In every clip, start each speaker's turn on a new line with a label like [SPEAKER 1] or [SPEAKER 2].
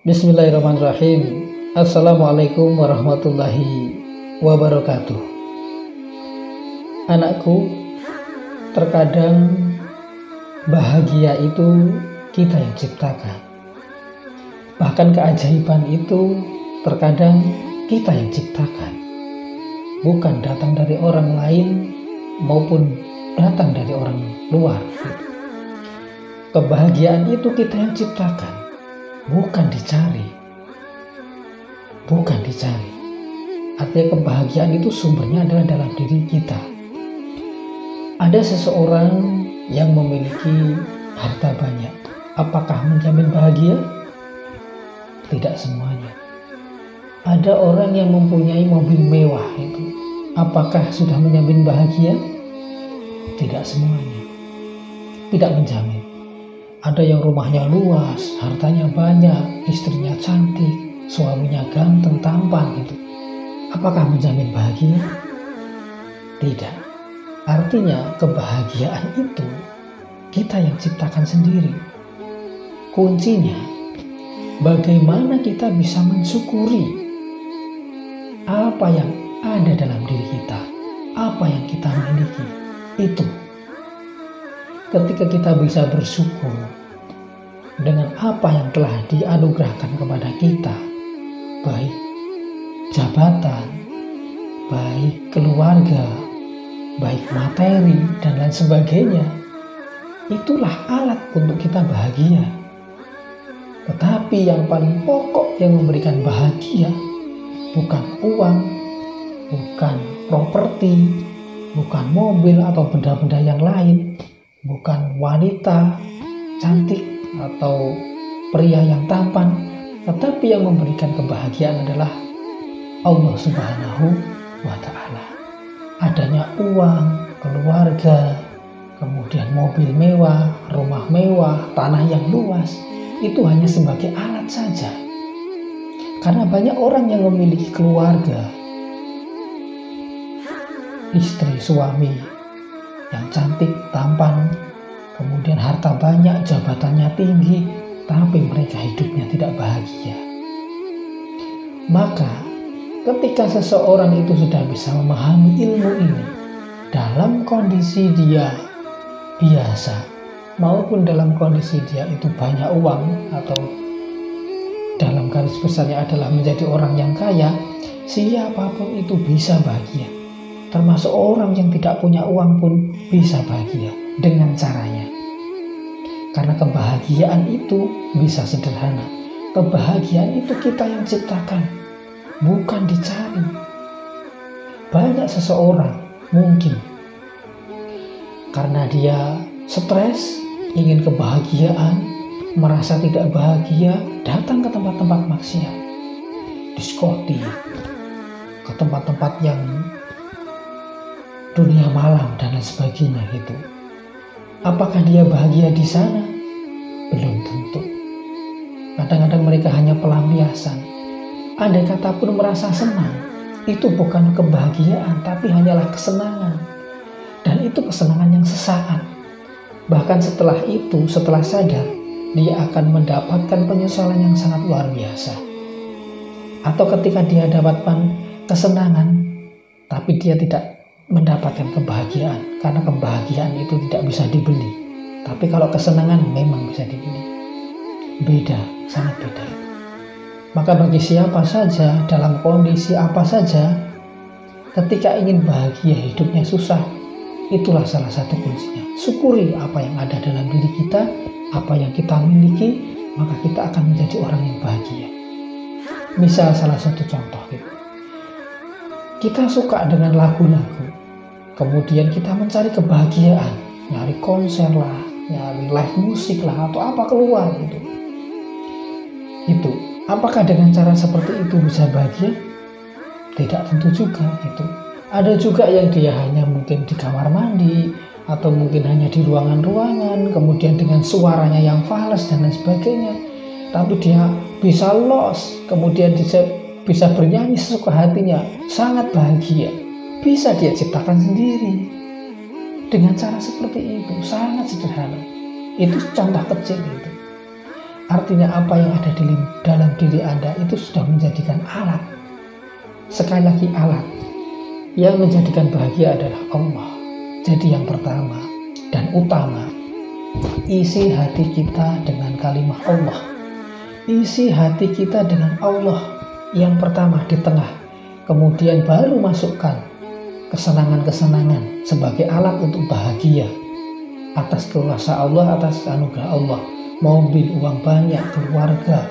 [SPEAKER 1] Bismillahirrahmanirrahim. Assalamualaikum warahmatullahi wabarakatuh. Anakku, terkadang bahagia itu kita yang ciptakan. Bahkan keajaiban itu terkadang kita yang ciptakan. Bukan datang dari orang lain maupun datang dari orang luar. Kebahagiaan itu kita yang ciptakan. Bukan dicari. Artinya kebahagiaan itu sumbernya adalah dalam diri kita. Ada seseorang yang memiliki harta banyak. Apakah menjamin bahagia? Tidak semuanya. Ada orang yang mempunyai mobil mewah itu. Apakah sudah menjamin bahagia? Tidak semuanya. Tidak menjamin. Ada yang rumahnya luas, hartanya banyak, istrinya cantik, suaminya ganteng, tampan gitu. Apakah menjamin bahagia? Tidak. Artinya kebahagiaan itu kita yang ciptakan sendiri. Kuncinya, bagaimana kita bisa mensyukuri apa yang ada dalam diri kita, apa yang kita miliki. Itu. Ketika kita bisa bersyukur dengan apa yang telah dianugerahkan kepada kita, baik jabatan, baik keluarga, baik materi, dan lain sebagainya, itulah alat untuk kita bahagia. Tetapi yang paling pokok yang memberikan bahagia bukan uang, bukan properti, bukan mobil atau benda-benda yang lain, bukan wanita cantik atau pria yang tampan, tetapi yang memberikan kebahagiaan adalah Allah Subhanahu wa Ta'ala. Adanya uang, keluarga, kemudian mobil mewah, rumah mewah, tanah yang luas, itu hanya sebagai alat saja. Karena banyak orang yang memiliki keluarga, istri, suami yang cantik, tampan, kemudian harta banyak, jabatannya tinggi, tapi mereka hidupnya tidak bahagia. Maka ketika seseorang itu sudah bisa memahami ilmu ini, dalam kondisi dia biasa maupun dalam kondisi dia itu banyak uang, atau dalam garis besarnya adalah menjadi orang yang kaya, siapapun itu bisa bahagia. Termasuk orang yang tidak punya uang pun bisa bahagia dengan caranya. Karena kebahagiaan itu bisa sederhana. Kebahagiaan itu kita yang ciptakan, bukan dicari. Banyak seseorang mungkin karena dia stres, ingin kebahagiaan, merasa tidak bahagia, datang ke tempat-tempat maksiat, diskotik, ke tempat-tempat yang dunia malam dan lain sebagainya gitu. Apakah dia bahagia di sana? Belum tentu. Kadang-kadang mereka hanya pelampiasan. Andai kata pun merasa senang, itu bukan kebahagiaan, tapi hanyalah kesenangan. Dan itu kesenangan yang sesaat. Bahkan setelah itu, setelah sadar, dia akan mendapatkan penyesalan yang sangat luar biasa. Atau ketika dia dapatkan kesenangan, tapi dia tidak mendapatkan kebahagiaan, karena kebahagiaan itu tidak bisa dibeli. Tapi kalau kesenangan memang bisa dibeli. Beda, sangat beda. Maka bagi siapa saja, dalam kondisi apa saja, ketika ingin bahagia, hidupnya susah, itulah salah satu kuncinya. Syukuri apa yang ada dalam diri kita, apa yang kita miliki, maka kita akan menjadi orang yang bahagia. Misal salah satu contoh gitu. Kita suka dengan lagu-lagu, kemudian kita mencari kebahagiaan, nyari konser lah, nyari live musik lah, atau apa keluar gitu. Itu, apakah dengan cara seperti itu bisa bahagia? Tidak tentu juga gitu. Ada juga yang dia hanya mungkin di kamar mandi, atau mungkin hanya di ruangan-ruangan, kemudian dengan suaranya yang fals dan lain sebagainya. Tapi dia bisa los, kemudian dia bisa bernyanyi sesuka hatinya, sangat bahagia. Bisa dia ciptakan sendiri. Dengan cara seperti itu, sangat sederhana. Itu contoh kecil itu. Artinya apa yang ada di dalam diri Anda itu sudah menjadikan alat. Sekali lagi alat. Yang menjadikan bahagia adalah Allah. Jadi yang pertama dan utama, isi hati kita dengan kalimat Allah. Isi hati kita dengan Allah yang pertama di tengah. Kemudian baru masukkan kesenangan-kesenangan sebagai alat untuk bahagia atas kuasa Allah, atas anugerah Allah. Mobil, uang banyak, keluarga,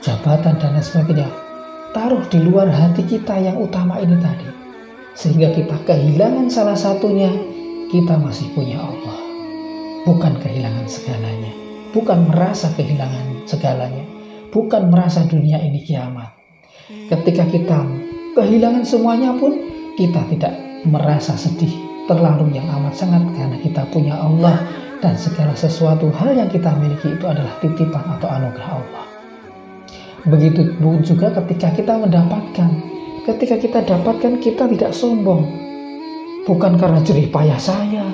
[SPEAKER 1] jabatan, dan lain sebagainya. Taruh di luar hati kita yang utama ini tadi. Sehingga kita kehilangan salah satunya, kita masih punya Allah. Bukan kehilangan segalanya. Bukan merasa kehilangan segalanya. Bukan merasa dunia ini kiamat. Ketika kita kehilangan semuanya pun, kita tidak merasa sedih terlalu yang amat sangat, karena kita punya Allah. Dan segala sesuatu hal yang kita miliki itu adalah titipan atau anugerah Allah. Begitu juga ketika kita mendapatkan. Ketika kita dapatkan, kita tidak sombong. Bukan karena jerih payah saya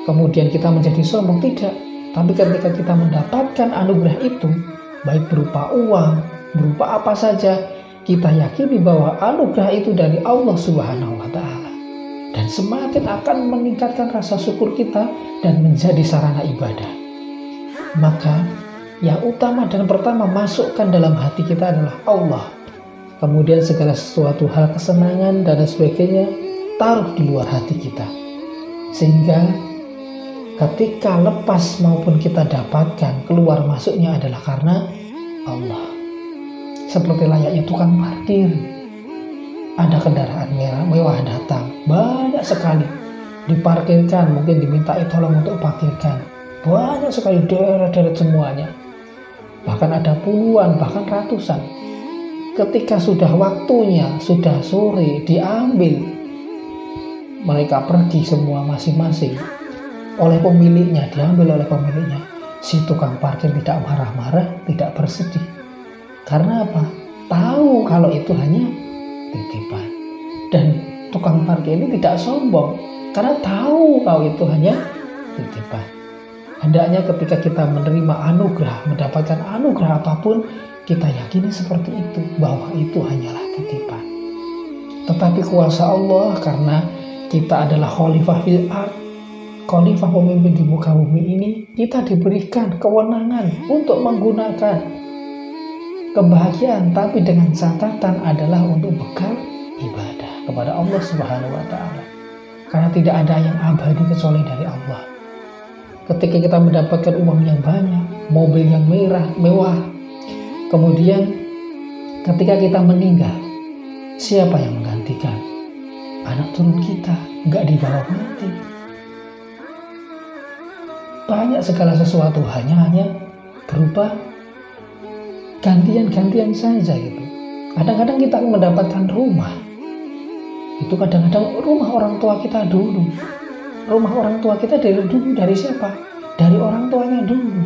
[SPEAKER 1] kemudian kita menjadi sombong, tidak. Tapi ketika kita mendapatkan anugerah itu, baik berupa uang, berupa apa saja, kita yakini bahwa anugerah itu dari Allah Subhanahu wa Ta'ala. Dan semakin akan meningkatkan rasa syukur kita dan menjadi sarana ibadah. Maka yang utama dan pertama masukkan dalam hati kita adalah Allah. Kemudian segala sesuatu hal kesenangan dan sebagainya taruh di luar hati kita. Sehingga ketika lepas maupun kita dapatkan, keluar masuknya adalah karena Allah. Seperti layaknya tukang parkir. Ada kendaraan mewah datang, banyak sekali diparkirkan, mungkin dimintai tolong untuk parkirkan. Banyak sekali deret-deret semuanya. Bahkan ada puluhan, bahkan ratusan. Ketika sudah waktunya, sudah sore, diambil, mereka pergi semua masing-masing oleh pemiliknya, diambil oleh pemiliknya. Si tukang parkir tidak marah-marah, tidak bersedih. Karena apa? Tahu kalau itu hanya titipan. Dan tukang parkir ini tidak sombong, karena tahu kalau itu hanya titipan. Hendaknya ketika kita menerima anugerah, mendapatkan anugerah apapun, kita yakini seperti itu, bahwa itu hanyalah titipan. Tetapi kuasa Allah, karena kita adalah khalifah fil ard, khalifah pemimpin di muka bumi ini, kita diberikan kewenangan untuk menggunakan kebahagiaan, tapi dengan catatan adalah untuk bekal ibadah kepada Allah Subhanahu wa Ta'ala. Karena tidak ada yang abadi kecuali dari Allah. Ketika kita mendapatkan uang yang banyak, mobil yang mewah, kemudian ketika kita meninggal, siapa yang menggantikan? Anak turun kita, nggak dibawa mati. Banyak segala sesuatu hanya berupa gantian-gantian saja gitu. Kadang-kadang kita mendapatkan rumah. Itu kadang-kadang rumah orang tua kita dulu. Rumah orang tua kita dari dulu, dari siapa? Dari orang tuanya dulu.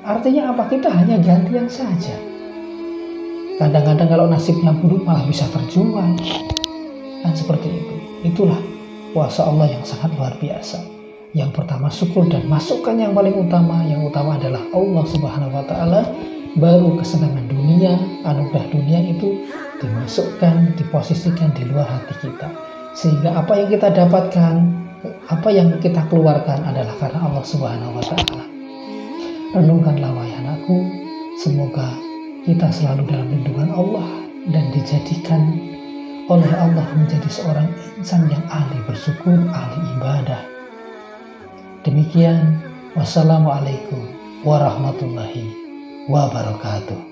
[SPEAKER 1] Artinya apa? Kita hanya gantian saja. Kadang-kadang kalau nasibnya buruk malah bisa terjual. Dan seperti itu. Itulah kuasa Allah yang sangat luar biasa. Yang pertama syukur dan masukkan yang paling utama. Yang utama adalah Allah Subhanahu wa Ta'ala. Baru kesenangan dunia, anugerah dunia itu dimasukkan, diposisikan di luar hati kita. Sehingga apa yang kita dapatkan, apa yang kita keluarkan adalah karena Allah Subhanahu wa Ta'ala. Renungkanlah wahai anakku, semoga kita selalu dalam lindungan Allah dan dijadikan oleh Allah menjadi seorang insan yang ahli bersyukur, ahli ibadah. Demikian, wassalamualaikum warahmatullahi wabarakatuh.